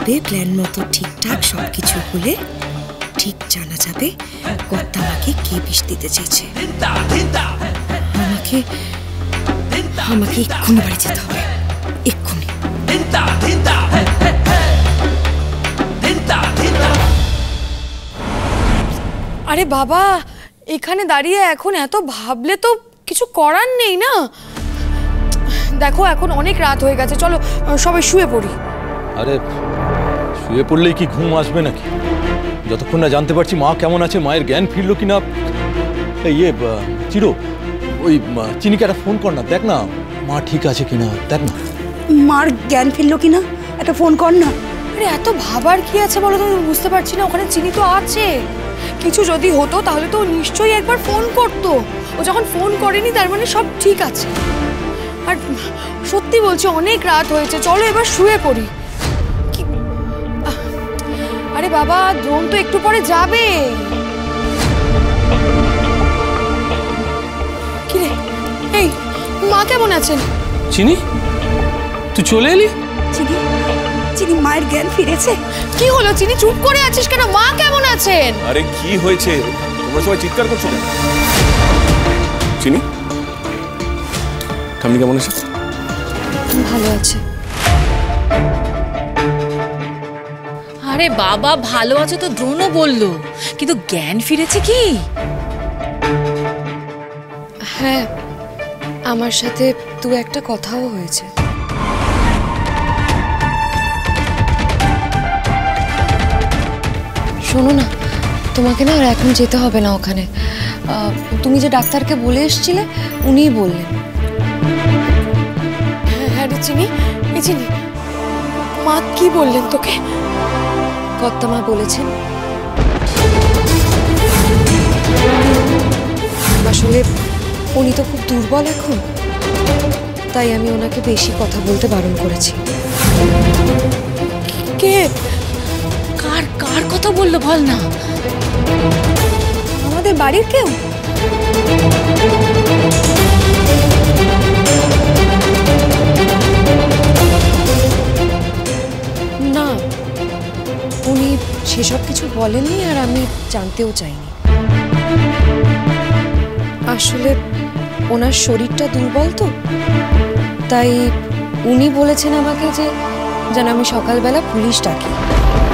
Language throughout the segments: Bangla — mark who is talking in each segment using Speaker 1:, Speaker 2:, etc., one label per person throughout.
Speaker 1: তবে প্ল্যান মতো ঠিকঠাক সবকিছু হলে ঠিক জানা যাবে কর্তামাকে কে বিষ দিতে চেয়েছে। আমাকে আমাকে এক্ষুনি বাড়ি যেতে হবে, এক্ষুনি।
Speaker 2: আরে বাবা, এখানে দাঁড়িয়ে এখন এত ভাবলে তো কিছু করার নেই না। দেখো এখন অনেক রাত হয়ে গেছে, চলো সবাই শুয়ে পড়ি।
Speaker 3: আরে শুয়ে পড়লেই কি ঘুম আসবে নাকি? যতক্ষণ না জানতে পারছি মা কেমন আছে, মায়ের জ্ঞান ফিরলো কিনা। ইয়ে চিরো, ওই চিনিকে একটা ফোন কর না, দেখ না মা ঠিক আছে কিনা, দেখ না।
Speaker 1: মার জ্ঞান ফিরলো কিনা একটা ফোন কর না।
Speaker 2: আরে এত ভাবার কি আছে বলো তো, বুঝতে পারছি না। ওখানে চিনি তো আছে, কিছু যদি হতো তাহলে তো নিশ্চয়ই একবার ফোন করতো। ও যখন ফোন করেনি তার মানে সব ঠিক আছে। আর সত্যি বলছি অনেক রাত হয়েছে, চলো এবার শুয়ে পড়ি। আরে বাবা, দ্রোণ তো একটু পরে যাবে। কিরে, এই মা কেমন আছেন?
Speaker 4: চিনি, তুই চলে এলি?
Speaker 1: চিনি, চিনি মায়ের জ্ঞান ফিরেছে।
Speaker 2: কি হলো চিনি, চুপ করে আছিস কেন? মা কেমন আছেন?
Speaker 5: আরে কি হয়েছে, তোমরা সবাই চিৎকার করছো কেন? চিনি, ঠাম্মি কেমন আছে?
Speaker 2: ভালো আছে।
Speaker 6: আরে বাবা ভালো আছে তো দ্রোণও বললো, কিন্তু জ্ঞান ফিরেছে কি?
Speaker 2: হ্যাঁ, আমার সাথে দু একটা কথাও হয়েছে। শোনো না, তোমাকে না আর এখন যেতে হবে না ওখানে। তুমি যে ডাক্তারকে বলে এসেছিলে উনিই বললেন। হ্যাঁ রে চিনি, এই চিনি, মা কি বললেন তোকে? কর্তামা বলেছেন আসলে উনি তো খুব দুর্বল এখন, তাই আমি ওনাকে বেশি কথা বলতে বারণ করেছি। কে?
Speaker 6: কার কার কথা বললো বল না।
Speaker 2: আমাদের বাড়ির কেউ? না, উনি সেসব কিছু বলেননি আর আমি জানতেও চাইনি। আসলে ওনার শরীরটা দুর্বল তো, তাই উনি বলেছেন আমাকে যে যেন আমি সকালবেলা পুলিশ ডাকি,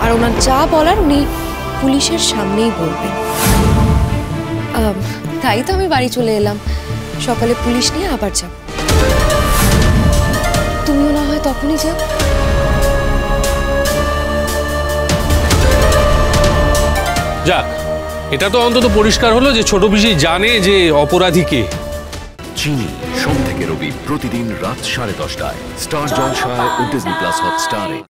Speaker 2: আর ওনার যা বলার উনি পুলিশের সামনেই বলবেন। তাই তো আমি বাড়ি চলে এলাম, সকালে পুলিশ নিয়ে আবার যাব। তুমিও না হয় তখনই যাও।
Speaker 4: যাক, এটা তো অন্তত পরিষ্কার হলো যে ছোট পিসি জানে যে অপরাধী কে।
Speaker 7: চিনি সোম থেকে রবি প্রতিদিন রাত 10:30টায় স্টার জলসায় ও ডিজনি প্লাস হটস্টারে।